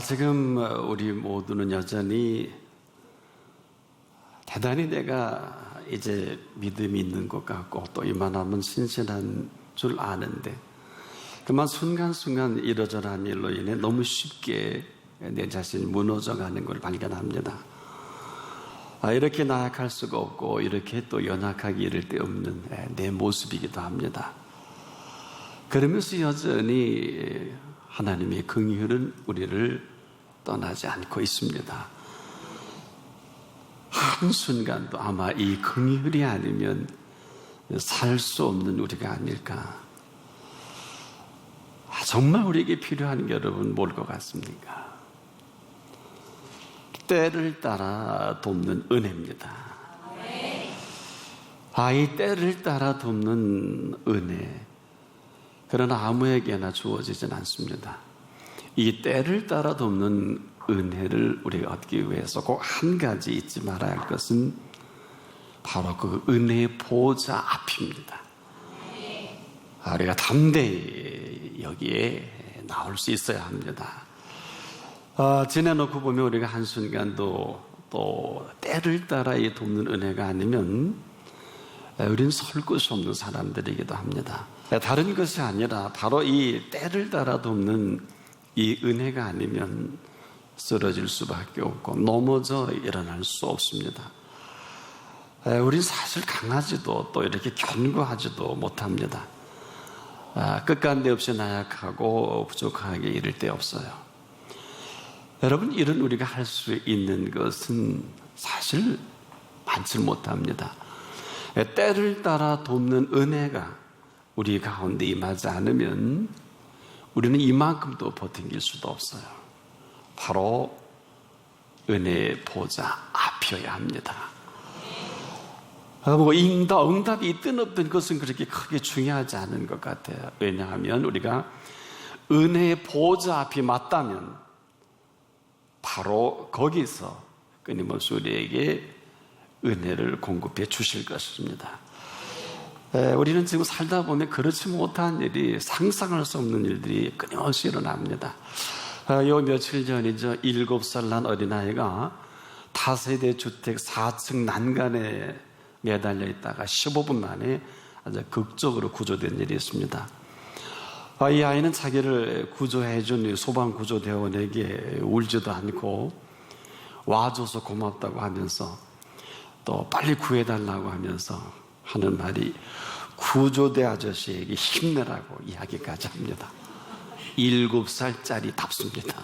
지금 우리 모두는 여전히 대단히 내가 이제 믿음이 있는 것 같고 또 이만하면 신실한 줄 아는데 그만 순간순간 이러저러한 일로 인해 너무 쉽게 내 자신이 무너져가는 걸 발견합니다. 이렇게 나약할 수가 없고 이렇게 또 연약하기 이를 데 없는 내 모습이기도 합니다. 그러면서 여전히 하나님의 긍휼은 우리를 떠나지 않고 있습니다. 한순간도 아마 이 긍휼이 아니면 살 수 없는 우리가 아닐까. 정말 우리에게 필요한 게 여러분 뭘 것 같습니까? 때를 따라 돕는 은혜입니다. 이 때를 따라 돕는 은혜, 그러나 아무에게나 주어지진 않습니다. 이 때를 따라 돕는 은혜를 우리가 얻기 위해서 꼭 한 가지 잊지 말아야 할 것은 바로 그 은혜의 보좌 앞입니다. 우리가 담대히 여기에 나올 수 있어야 합니다. 지내놓고 보면 우리가 한순간도 또 때를 따라 이 돕는 은혜가 아니면 우리는 설 곳이 없는 사람들이기도 합니다. 다른 것이 아니라 바로 이 때를 따라 돕는 이 은혜가 아니면 쓰러질 수밖에 없고 넘어져 일어날 수 없습니다. 우린 사실 강하지도 또 이렇게 견고하지도 못합니다. 끝간데 없이 나약하고 부족하게 이를 데 없어요. 여러분, 이런 우리가 할 수 있는 것은 사실 많지 못합니다. 때를 따라 돕는 은혜가 우리 가운데 임하지 않으면 우리는 이만큼도 버티길 수도 없어요. 바로 은혜의 보좌 앞이어야 합니다. 응답이 있든 없든 그것은 그렇게 크게 중요하지 않은 것 같아요. 왜냐하면 우리가 은혜의 보좌 앞이 맞다면 바로 거기서 끊임없이 우리에게 은혜를 공급해 주실 것입니다. 우리는 지금 살다 보면 그렇지 못한 일이, 상상할 수 없는 일들이 끊임없이 일어납니다. 요 며칠 전이죠. 7살 난 어린아이가 다세대 주택 4층 난간에 매달려 있다가 15분 만에 아주 극적으로 구조된 일이 있습니다. 이 아이는 자기를 구조해준 소방구조대원에게 울지도 않고 와줘서 고맙다고 하면서 또 빨리 구해달라고 하면서 하는 말이 구조대 아저씨에게 힘내라고 이야기까지 합니다. 7살짜리 답습니다.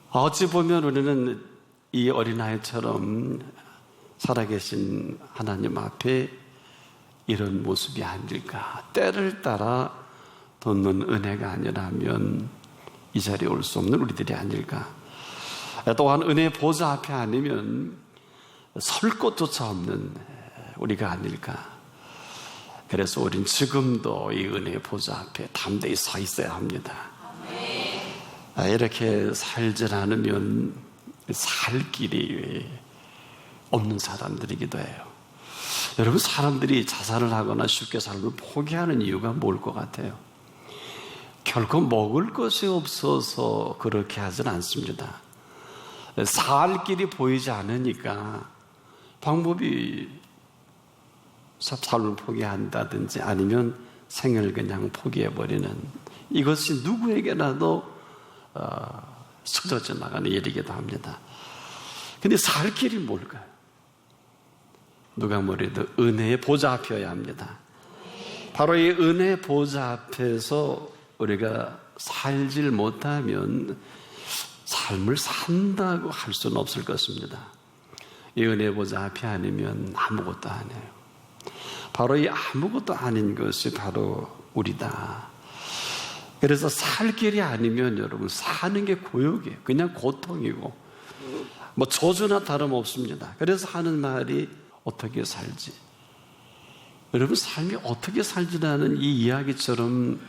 어찌 보면 우리는 이 어린아이처럼 살아계신 하나님 앞에 이런 모습이 아닐까. 때를 따라 돕는 은혜가 아니라면 이 자리에 올 수 없는 우리들이 아닐까. 또한 은혜의 보좌 앞에 아니면 설 곳조차 없는 우리가 아닐까. 그래서 우린 지금도 이 은혜의 보좌 앞에 담대히 서 있어야 합니다. 이렇게 살질 않으면 살 길이 없는 사람들이기도 해요. 여러분, 사람들이 자살을 하거나 쉽게 삶을 포기하는 이유가 뭘 것 같아요? 결코 먹을 것이 없어서 그렇게 하진 않습니다. 살 길이 보이지 않으니까 방법이 삶을 포기한다든지 아니면 생을 그냥 포기해버리는, 이것이 누구에게라도 스쳐져 나가는 일이기도 합니다. 근데 살 길이 뭘까요? 누가 뭐래도 은혜의 보좌 앞이어야 합니다. 바로 이 은혜의 보좌 앞에서 우리가 살질 못하면 삶을 산다고 할 수는 없을 것입니다. 이 은혜의 보좌 앞이 아니면 아무것도 안 해요. 바로 이 아무것도 아닌 것이 바로 우리다. 그래서 살 길이 아니면 여러분 사는 게 고역이에요. 그냥 고통이고 저주나 다름없습니다. 그래서 하는 말이 어떻게 살지? 여러분, 삶이 어떻게 살지라는 이 이야기처럼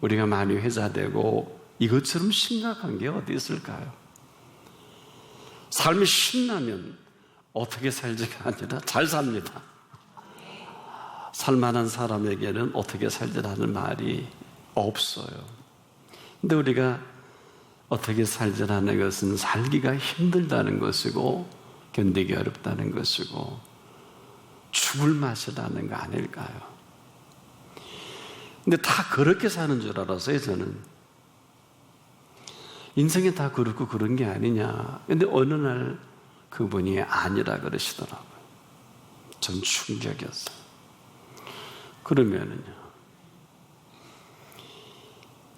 우리가 많이 회자되고 이것처럼 심각한 게 어디 있을까요? 삶이 신나면 어떻게 살지가 아니라 잘 삽니다. 살만한 사람에게는 어떻게 살지라는 말이 없어요. 근데 우리가 어떻게 살자라는 것은 살기가 힘들다는 것이고 견디기 어렵다는 것이고 죽을 맛이라는 거 아닐까요? 근데 다 그렇게 사는 줄 알았어요. 저는 인생이 다 그렇고 그런 게 아니냐. 근데 어느 날 그분이 아니라 그러시더라고요. 전 충격이었어요. 그러면은요,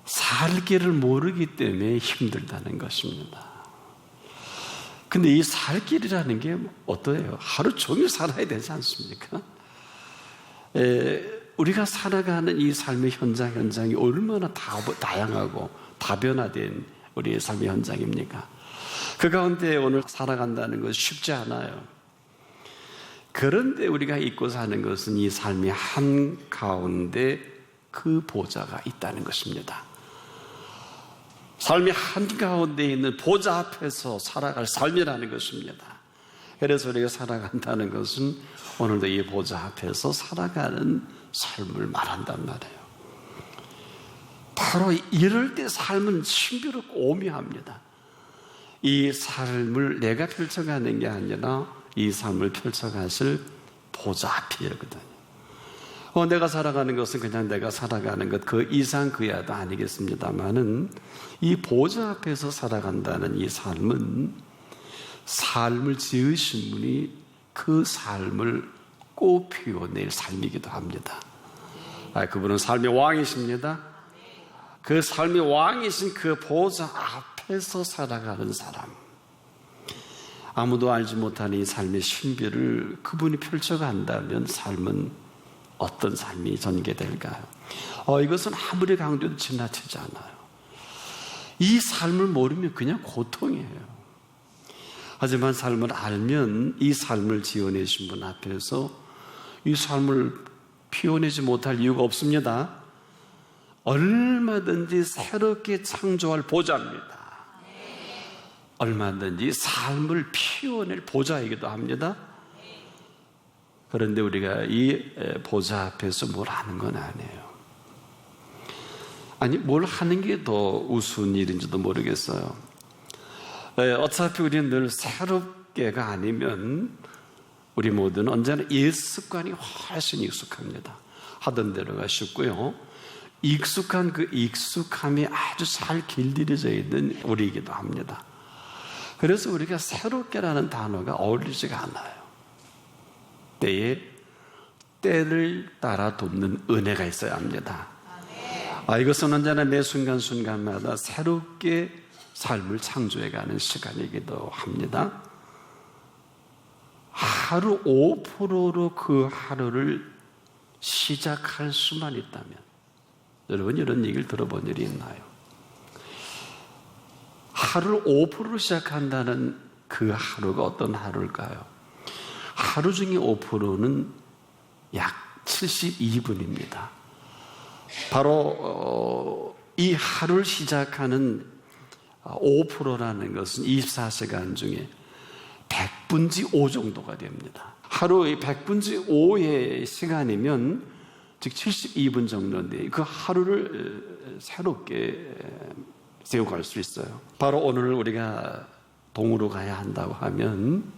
살기를 모르기 때문에 힘들다는 것입니다. 근데 이 살 길이라는 게 어떠해요? 하루 종일 살아야 되지 않습니까? 우리가 살아가는 이 삶의 현장이 얼마나 다양하고 다변화된 우리의 삶의 현장입니까? 그 가운데 오늘 살아간다는 것은 쉽지 않아요. 그런데 우리가 잊고 사는 것은 이 삶의 한가운데 그 보좌가 있다는 것입니다. 삶의 한가운데 있는 보좌 앞에서 살아갈 삶이라는 것입니다. 그래서 우리가 살아간다는 것은 오늘도 이 보좌 앞에서 살아가는 삶을 말한단 말이에요. 바로 이럴 때 삶은 신비롭고 오묘합니다. 이 삶을 내가 펼쳐가는 게 아니라 이 삶을 펼쳐가실 보좌 앞이거든요. 내가 살아가는 것은 그냥 내가 살아가는 것 그 이상 그 이하도 아니겠습니다만은 이 보좌 앞에서 살아간다는 이 삶은 삶을 지으신 분이 그 삶을 꽃피워낼 삶이기도 합니다. 그분은 삶의 왕이십니다. 그 삶의 왕이신 그 보좌 앞에서 살아가는 사람, 아무도 알지 못하는 이 삶의 신비를 그분이 펼쳐간다면 삶은 어떤 삶이 전개될까요? 이것은 아무리 강조해도 지나치지 않아요. 이 삶을 모르면 그냥 고통이에요. 하지만 삶을 알면 이 삶을 지어내신 분 앞에서 이 삶을 피워내지 못할 이유가 없습니다. 얼마든지 새롭게 창조할 보좌입니다. 얼마든지 삶을 피워낼 보좌이기도 합니다. 그런데 우리가 이 보좌 앞에서 뭘 하는 건 아니에요. 아니, 뭘 하는 게 더 우스운 일인지도 모르겠어요. 어차피 우리는 늘 새롭게가 아니면 우리 모두는 언제나 옛 습관이 훨씬 익숙합니다. 하던 대로가 쉽고요. 익숙한 그 익숙함이 아주 잘 길들여져 있는 우리이기도 합니다. 그래서 우리가 새롭게라는 단어가 어울리지가 않아요. 때를 따라 돕는 은혜가 있어야 합니다. 이것은 언제나 매 순간순간마다 새롭게 삶을 창조해가는 시간이기도 합니다. 하루 5%로 그 하루를 시작할 수만 있다면, 여러분 이런 얘기를 들어본 일이 있나요? 하루를 5%로 시작한다는 그 하루가 어떤 하루일까요? 하루 중에 5%는 약 72분입니다. 바로 이 하루를 시작하는 5%라는 것은 24시간 중에 100분지 5 정도가 됩니다. 하루의 100분지 5의 시간이면 즉 72분 정도인데 그 하루를 새롭게 세워갈 수 있어요. 바로 오늘 우리가 동으로 가야 한다고 하면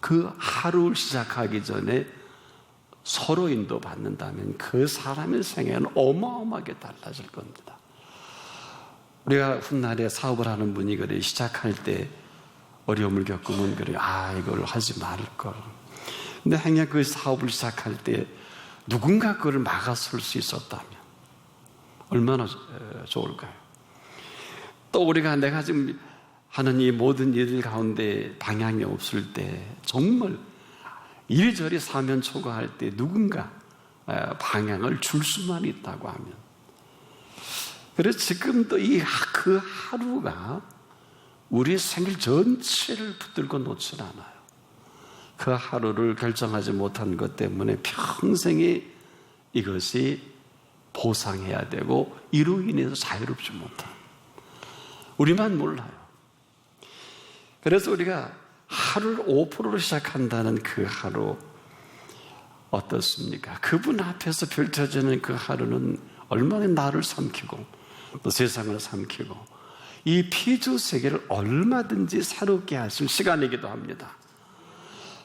그 하루를 시작하기 전에 서로 인도받는다면 그 사람의 생애는 어마어마하게 달라질 겁니다. 우리가 훗날에 사업을 하는 분이 그래 시작할 때 어려움을 겪으면 그래 이걸 하지 말걸. 근데 행여 그 사업을 시작할 때 누군가 그걸 막아설 수 있었다면 얼마나 좋을까요? 또 우리가 내가 지금 하는 이 모든 일들 가운데 방향이 없을 때 정말 이리저리 사면초가할 때 누군가 방향을 줄 수만 있다고 하면, 그래서 지금도 그 하루가 우리의 생일 전체를 붙들고 놓질 않아요. 그 하루를 결정하지 못한 것 때문에 평생에 이것이 보상해야 되고 이로 인해서 자유롭지 못한, 우리만 몰라요. 그래서 우리가 하루를 5%로 시작한다는 그 하루 어떻습니까? 그분 앞에서 펼쳐지는 그 하루는 얼마나 나를 삼키고 또 세상을 삼키고 이 피조 세계를 얼마든지 새롭게 하실 시간이기도 합니다.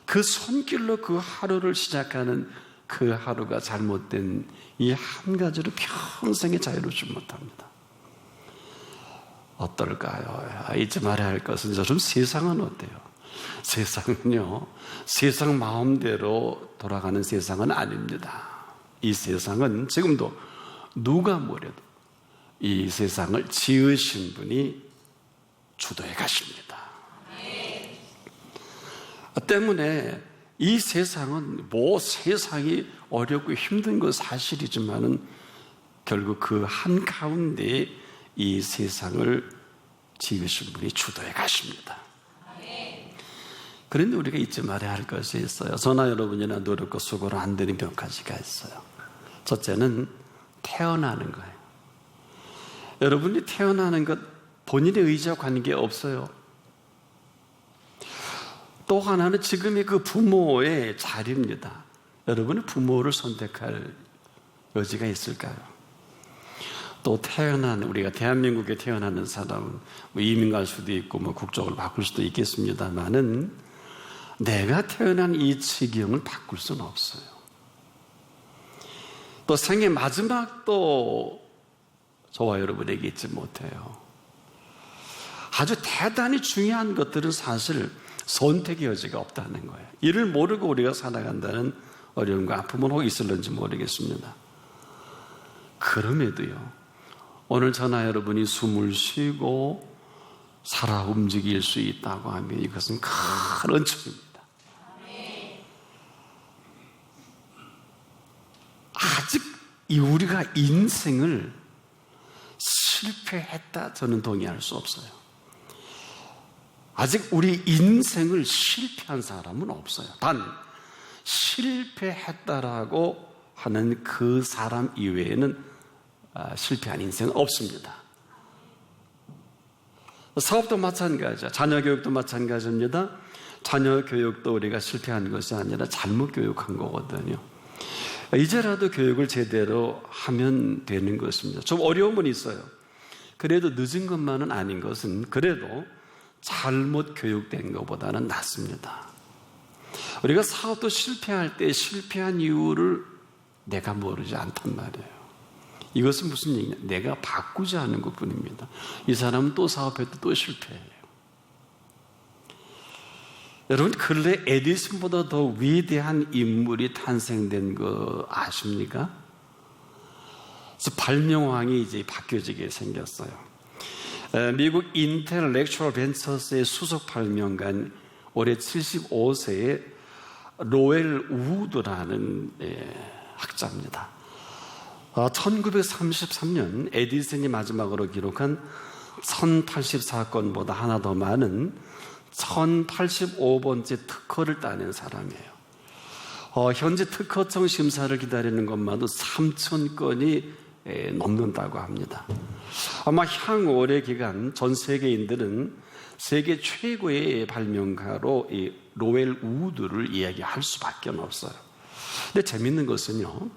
그 손길로 그 하루를 시작하는 그 하루가 잘못된 이 한 가지로 평생에 자유롭지 못합니다. 어떨까요? 잊지 말아야 할 것은 여러분, 세상은 어때요? 세상은요, 세상 마음대로 돌아가는 세상은 아닙니다. 이 세상은 지금도 누가 뭐래도 이 세상을 지으신 분이 주도해 가십니다. 때문에 이 세상은 세상이 어렵고 힘든 건 사실이지만은 결국 그 한가운데 이 세상을 지으신 분이 주도해 가십니다. 그런데 우리가 잊지 말아야 할 것이 있어요. 저나 여러분이나 노력과 수고로 안 되는 몇 가지가 있어요. 첫째는 태어나는 거예요. 여러분이 태어나는 것 본인의 의지와 관계없어요. 또 하나는 지금의 그 부모의 자리입니다. 여러분은 부모를 선택할 여지가 있을까요? 또 우리가 대한민국에 태어나는 사람은 이민 갈 수도 있고 국적을 바꿀 수도 있겠습니다만은 내가 태어난 이 지경을 바꿀 수는 없어요. 또 생의 마지막도 저와 여러분에게 있지 못해요. 아주 대단히 중요한 것들은 사실 선택의 여지가 없다는 거예요. 이를 모르고 우리가 살아간다는 어려움과 아픔은 혹 있을는지 모르겠습니다. 그럼에도요, 오늘 저나 여러분이 숨을 쉬고 살아 움직일 수 있다고 하면 이것은 큰 은총입니다. 아직 우리가 인생을 실패했다, 저는 동의할 수 없어요. 아직 우리 인생을 실패한 사람은 없어요. 단 실패했다라고 하는 그 사람 이외에는 실패한 인생은 없습니다. 사업도 마찬가지죠. 자녀 교육도 마찬가지입니다. 자녀 교육도 우리가 실패한 것이 아니라 잘못 교육한 거거든요. 이제라도 교육을 제대로 하면 되는 것입니다. 좀 어려움은 있어요. 그래도 늦은 것만은 아닌 것은 그래도 잘못 교육된 것보다는 낫습니다. 우리가 사업도 실패할 때 실패한 이유를 내가 모르지 않단 말이에요. 이것은 무슨 얘기냐? 내가 바꾸지 않은 것뿐입니다. 이 사람은 또 사업할 때 또 실패해요. 여러분, 근래 에디슨보다 더 위대한 인물이 탄생된 거 아십니까? 그래서 발명왕이 이제 바뀌어지게 생겼어요. 미국 인텔렉츄얼 벤처스의 수석 발명가인 올해 75세의 로엘 우드라는 학자입니다. 1933년 에디슨이 마지막으로 기록한 1084건보다 하나 더 많은 1085번째 특허를 따낸 사람이에요. 현재 특허청 심사를 기다리는 것만도 3,000건이 넘는다고 합니다. 아마 향후 오래 기간 전 세계인들은 세계 최고의 발명가로 이 로엘 우드를 이야기할 수밖에 없어요. 근데 재밌는 것은요,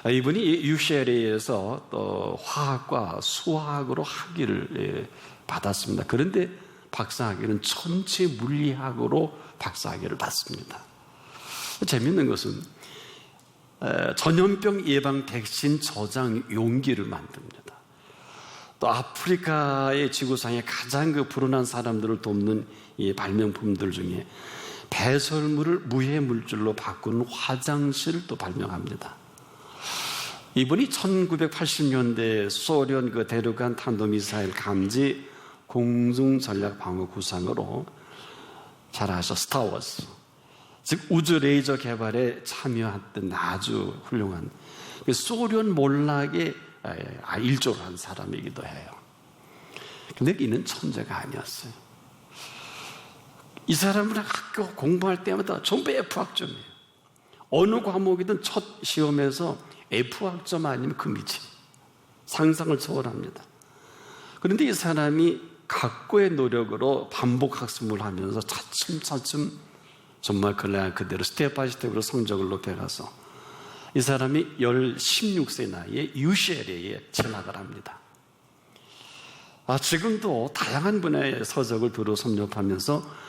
이분이 UCLA에서 또 화학과 수화학으로 학위를 받았습니다. 그런데 박사학위는 천체 물리학으로 박사학위를 받습니다. 재밌는 것은 전염병 예방 백신 저장 용기를 만듭니다. 또 아프리카의 지구상에 가장 불운한 사람들을 돕는 이 발명품들 중에 배설물을 무해 물질로 바꾸는 화장실을 또 발명합니다. 이분이 1980년대 소련 대륙간 탄도미사일 감지 공중전략방어 구상으로 잘 아셔, 스타워즈, 즉 우주 레이저 개발에 참여했던 아주 훌륭한 소련 몰락의 일조를 한 사람이기도 해요. 근데 이는 천재가 아니었어요. 이 사람은 학교 공부할 때마다 전부 F학점이에요. 어느 과목이든 첫 시험에서 F학점 아니면 금이지. 상상을 초월합니다. 그런데 이 사람이 각고의 노력으로 반복 학습을 하면서 차츰차츰 정말 그대로 스텝 바이 스텝으로 성적을 높여가서 이 사람이 16세 나이에 UCLA에 진학을 합니다. 지금도 다양한 분야의 서적을 두루 섭렵하면서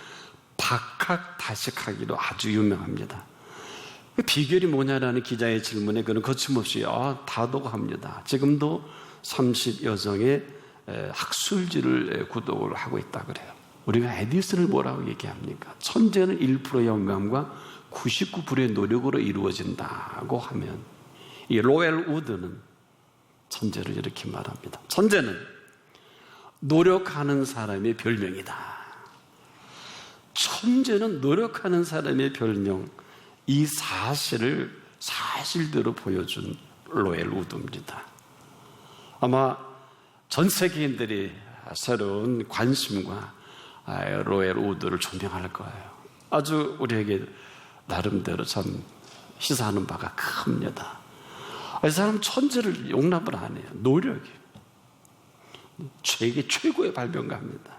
박학다식하기로 아주 유명합니다. 그 비결이 뭐냐라는 기자의 질문에 그는 거침없이 다독합니다. 지금도 30여 정의 학술지를 구독을 하고 있다 그래요. 우리가 에디슨을 뭐라고 얘기합니까? 천재는 1%의 영감과 99%의 노력으로 이루어진다고 하면 이 로엘 우드는 천재를 이렇게 말합니다. 천재는 노력하는 사람의 별명이다. 천재는 노력하는 사람의 별명, 이 사실을 사실대로 보여준 로엘 우드입니다. 아마 전 세계인들이 새로운 관심과 로엘 우드를 존경할 거예요. 아주 우리에게 나름대로 참 시사하는 바가 큽니다. 이 사람 천재를 용납을 안 해요. 노력이 세계 최고의 발명가입니다.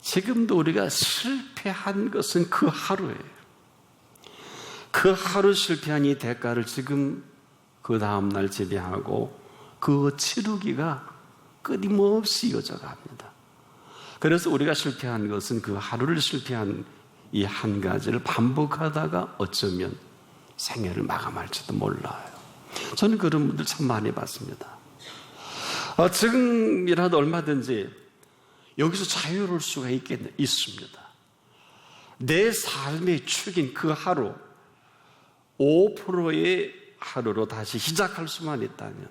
지금도 우리가 실패한 것은 그 하루예요. 그 하루 실패한 이 대가를 지금 그 다음날 재배하고 그 치르기가 끊임없이 이어져 갑니다. 그래서 우리가 실패한 것은 그 하루를 실패한 이 한 가지를 반복하다가 어쩌면 생애를 마감할지도 몰라요. 저는 그런 분들 참 많이 봤습니다. 지금이라도 얼마든지 여기서 자유로울 수가 있습니다. 내 삶의 축인 그 하루 5%의 하루로 다시 시작할 수만 있다면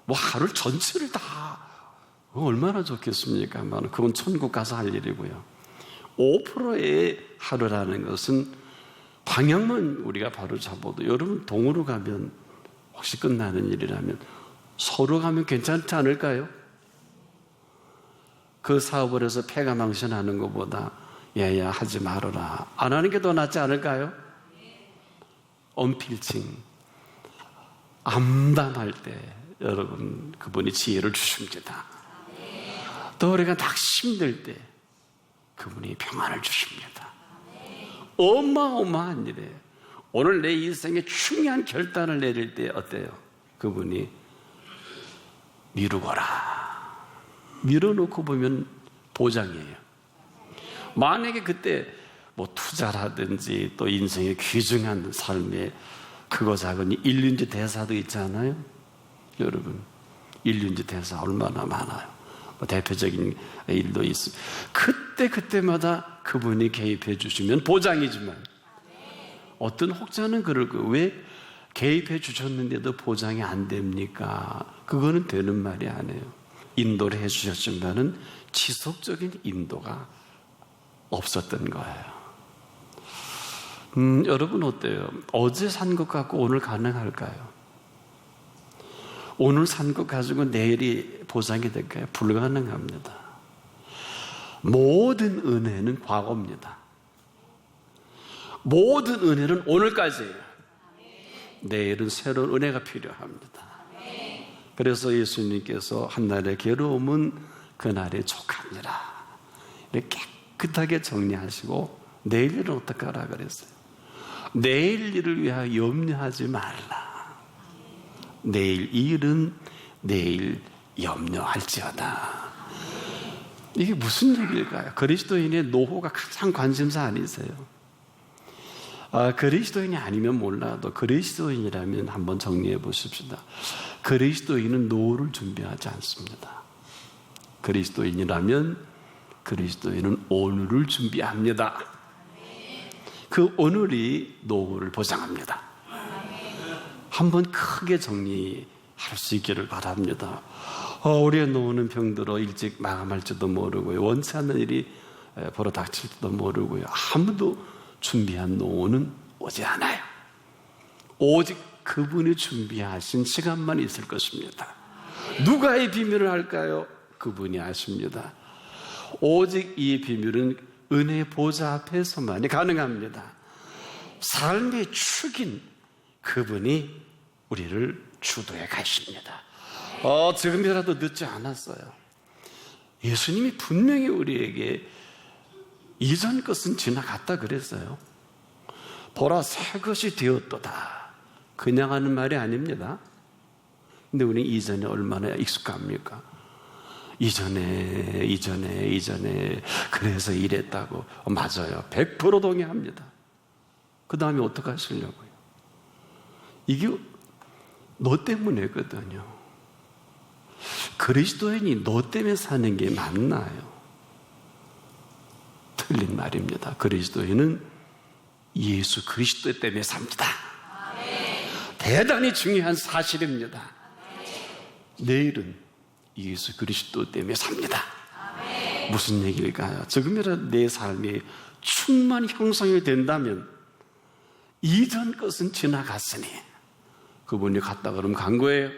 하루 전체를 다 얼마나 좋겠습니까? 그건 천국 가서 할 일이고요. 5%의 하루라는 것은 방향만 우리가 바로 잡아도 여러분 동으로 가면 혹시 끝나는 일이라면 서로 가면 괜찮지 않을까요? 그 사업을 해서 폐가 망신하는 것보다 야야 하지 말아라 안 하는 게 더 낫지 않을까요? 언필칭 암담할 때 여러분 그분이 지혜를 주십니다. 또 우리가 낙심될 때 그분이 평안을 주십니다. 어마어마한 일이에요. 오늘 내 인생에 중요한 결단을 내릴 때 어때요? 그분이 미루거라. 밀어놓고 보면 보장이에요. 만약에 그때 투자라든지 또 인생의 귀중한 삶에 크고 작은 일륜지 대사도 있잖아요. 여러분 일륜지 대사 얼마나 많아요. 대표적인 일도 있어요. 그때마다 그분이 개입해 주시면 보장이지만 어떤 혹자는 그럴 거예요. 왜 개입해 주셨는데도 보장이 안 됩니까? 그거는 되는 말이 아니에요. 인도를 해 주셨지만은 지속적인 인도가 없었던 거예요. 여러분 어때요? 어제 산 것 갖고 오늘 가능할까요? 오늘 산 것 가지고 내일이 보상이 될까요? 불가능합니다. 모든 은혜는 과거입니다. 모든 은혜는 오늘까지예요. 내일은 새로운 은혜가 필요합니다. 그래서 예수님께서 한날의 괴로움은 그날의 족합니다. 이렇게 깨끗하게 정리하시고 내일 일은 어떻게 하라 그랬어요? 내일 일을 위하여 염려하지 말라. 내일 일은 내일 염려할지어다. 이게 무슨 얘기일까요? 그리스도인의 노후가 가장 관심사 아니세요? 그리스도인이 아니면 몰라도 그리스도인이라면 한번 정리해 보십시다. 그리스도인은 노후를 준비하지 않습니다. 그리스도인이라면 그리스도인은 오늘을 준비합니다. 그 오늘이 노후를 보장합니다. 한번 크게 정리할 수 있기를 바랍니다. 우리의 노후는 병들어 일찍 마감할지도 모르고요. 원치 않는 일이 벌어 닥칠지도 모르고요. 아무도 준비한 노후는 오지 않아요. 오직 그분이 준비하신 시간만 있을 것입니다. 누가 이 비밀을 알까요? 그분이 아십니다. 오직 이 비밀은 은혜의 보좌 앞에서만이 가능합니다. 삶의 축인 그분이 우리를 주도해 가십니다. 지금이라도 늦지 않았어요. 예수님이 분명히 우리에게 이전 것은 지나갔다 그랬어요. 보라 새 것이 되었도다. 그냥 하는 말이 아닙니다. 근데 우리 이전에 얼마나 익숙합니까? 이전에 그래서 이랬다고. 맞아요. 100% 동의합니다. 그 다음에 어떻게 하시려고요? 이게 너 때문이거든요. 그리스도인이 너 때문에 사는 게 맞나요? 틀린 말입니다. 그리스도인은 예수 그리스도 때문에 삽니다. 대단히 중요한 사실입니다. 내일은 예수 그리스도 때문에 삽니다. 무슨 얘기일까요? 지금이라도 내 삶이 충만히 형성이 된다면 이전 것은 지나갔으니 그분이 갔다 그러면 간 거예요.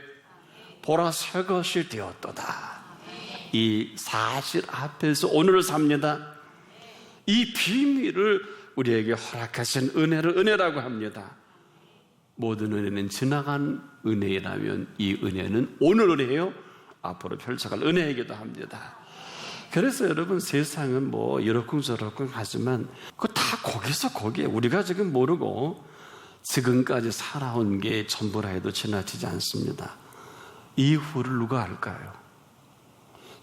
보라 새 것이 되었도다. 이 사실 앞에서 오늘을 삽니다. 이 비밀을 우리에게 허락하신 은혜를 은혜라고 합니다. 모든 은혜는 지나간 은혜라면 이 은혜는 오늘 은혜예요. 앞으로 펼쳐갈 은혜이기도 합니다. 그래서 여러분 세상은 뭐 이러쿵저러쿵 하지만 그거 다 거기에 우리가 지금 모르고 지금까지 살아온 게 전부라 해도 지나치지 않습니다. 이후를 누가 알까요?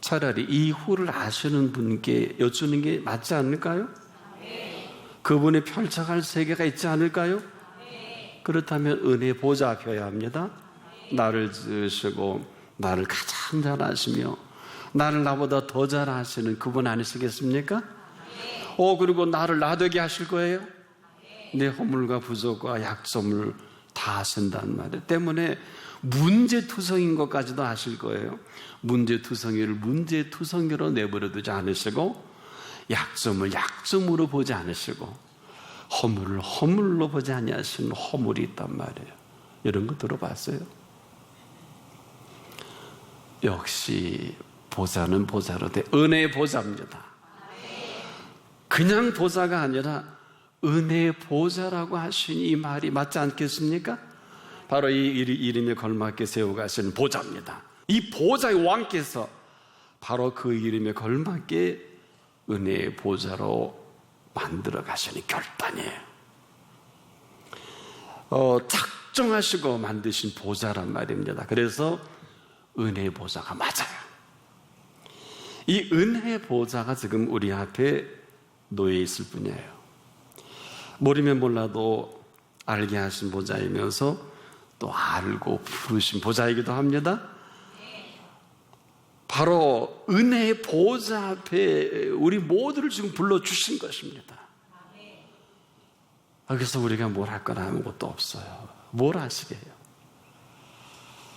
차라리 이후를 아시는 분께 여쭈는 게 맞지 않을까요? 그분이 펼쳐갈 세계가 있지 않을까요? 그렇다면 은혜 보좌 앞에 야 합니다. 나를 지으시고 나를 가장 잘 아시며 나를 나보다 더 잘 아시는 그분 아니시겠습니까? 그리고 나를 나되게 하실 거예요. 내 허물과 부족과 약점을 다 아신단 말이에요. 때문에 문제투성인 것까지도 아실 거예요. 문제투성이를 문제투성이로 내버려두지 않으시고 약점을 약점으로 보지 않으시고 허물을 허물로 보지 아니하시는 허물이 있단 말이에요. 이런 거 들어봤어요? 역시 보좌는 보좌로 돼 은혜의 보좌입니다. 그냥 보좌가 아니라 은혜의 보좌라고 하신 이 말이 맞지 않겠습니까? 바로 이 이름에 걸맞게 세워가신 보좌입니다. 이 보좌의 왕께서 바로 그 이름에 걸맞게 은혜의 보좌로 만들어 가시는 결단이에요. 작정하시고 만드신 보좌란 말입니다. 그래서 은혜의 보좌가 맞아요. 이 은혜의 보좌가 지금 우리 앞에 놓여 있을 뿐이에요. 모르면 몰라도 알게 하신 보좌이면서 또 알고 부르신 보좌이기도 합니다. 바로 은혜의 보좌 앞에 우리 모두를 지금 불러주신 것입니다. 그래서 우리가 뭘 할 거나 아무것도 없어요. 뭘 하시게요?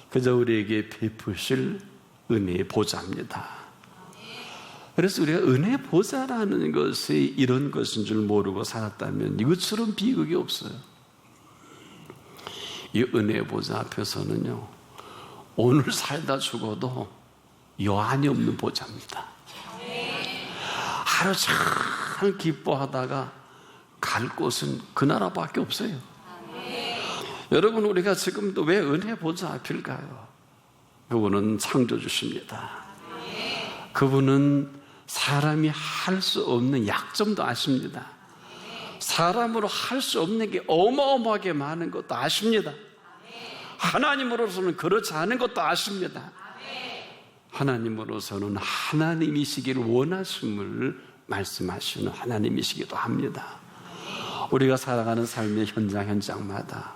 그저 우리에게 베푸실 은혜의 보좌입니다. 그래서 우리가 은혜의 보좌라는 것이 이런 것인 줄 모르고 살았다면 이것처럼 비극이 없어요. 이 은혜의 보좌 앞에서는요, 오늘 살다 죽어도 여한이 없는 보좌입니다. 하루 참 기뻐하다가 갈 곳은 그 나라밖에 없어요. 여러분, 우리가 지금도 왜 은혜 보좌 앞일까요? 그분은 창조주십니다. 그분은 사람이 할 수 없는 약점도 아십니다. 사람으로 할 수 없는 게 어마어마하게 많은 것도 아십니다. 하나님으로서는 그렇지 않은 것도 아십니다. 하나님으로서는 하나님이시기를 원하심을 말씀하시는 하나님이시기도 합니다. 우리가 살아가는 삶의 현장마다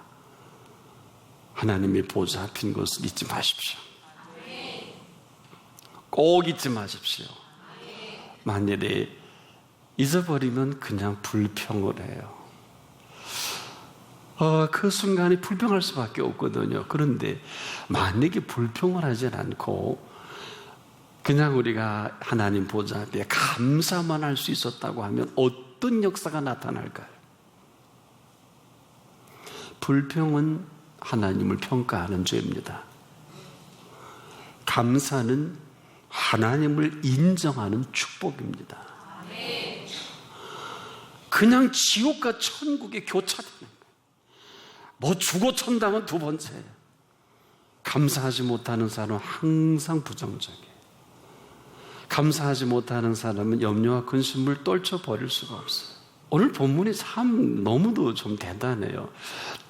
하나님의 보좌 앞인 것을 잊지 마십시오. 꼭 잊지 마십시오. 만일에 잊어버리면 그냥 불평을 해요. 그 순간이 불평할 수밖에 없거든요. 그런데 만약에 불평을 하지 않고 그냥 우리가 하나님 보좌 앞에 감사만 할 수 있었다고 하면 어떤 역사가 나타날까요? 불평은 하나님을 평가하는 죄입니다. 감사는 하나님을 인정하는 축복입니다. 그냥 지옥과 천국의 교차되는 거예요. 뭐 죽어 천당은 두 번째예요. 감사하지 못하는 사람은 항상 부정적이에요. 감사하지 못하는 사람은 염려와 근심을 떨쳐버릴 수가 없어요. 오늘 본문이 참 너무도 좀 대단해요.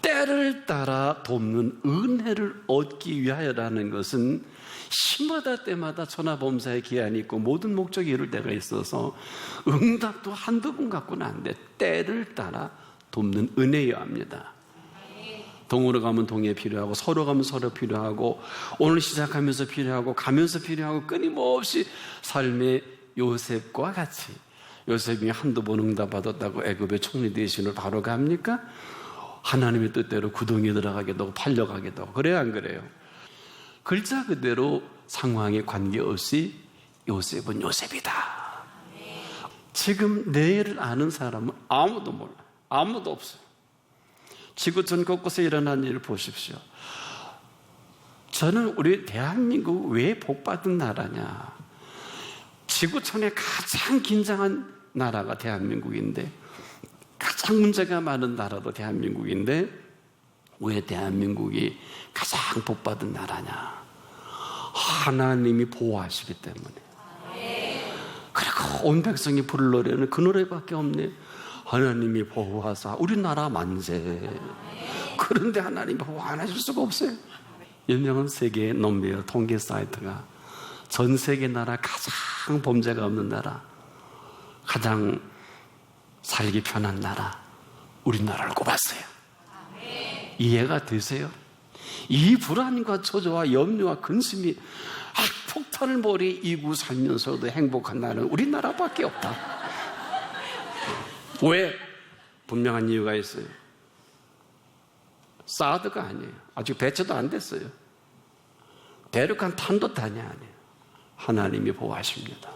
때를 따라 돕는 은혜를 얻기 위하여라는 것은 시마다 때마다 천하범사의 기한이 있고 모든 목적이 이룰 때가 있어서 응답도 한두 번 갖고는 안 돼. 때를 따라 돕는 은혜여야 합니다. 동으로 가면 동에 필요하고 서로 가면 서로 필요하고 오늘 시작하면서 필요하고 가면서 필요하고 끊임없이 삶의 요셉과 같이, 요셉이 한두 번 응답받았다고 애굽의 총리 대신을 바로 갑니까? 하나님의 뜻대로 구덩이에 들어가기도 하고 팔려가기도 하고 그래요, 안 그래요? 글자 그대로 상황에 관계없이 요셉은 요셉이다. 지금 내일을 아는 사람은 아무도 몰라요. 아무도 없어요. 지구촌 곳곳에 일어난 일을 보십시오. 저는 우리 대한민국 왜 복받은 나라냐? 지구촌에 가장 긴장한 나라가 대한민국인데, 가장 문제가 많은 나라도 대한민국인데 왜 대한민국이 가장 복받은 나라냐? 하나님이 보호하시기 때문에. 그리고 온 백성이 부를 노래는 그 노래밖에 없네. 하나님이 보호하사 우리나라 만세. 그런데 하나님이 보호 안 하실 수가 없어요. 유명한 세계 넘베어 통계 사이트가 전 세계 나라 가장 범죄가 없는 나라, 가장 살기 편한 나라, 우리나라를 꼽았어요. 이해가 되세요? 이 불안과 초조와 염려와 근심이 폭탄을 머리에 이고 살면서도 행복한 나라는 우리나라밖에 없다. 왜? 분명한 이유가 있어요. 사드가 아니에요. 아직 배치도 안 됐어요. 대륙간 탄도탄이 아니에요. 하나님이 보호하십니다.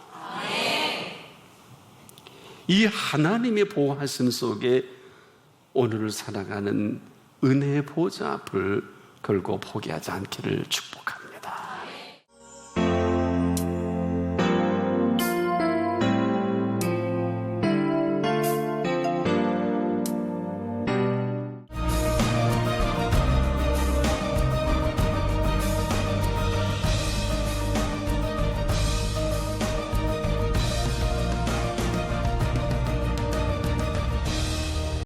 이 하나님의 보호하심 속에 오늘을 살아가는 은혜의 보좌 앞을 걸고 포기하지 않기를 축복합니다.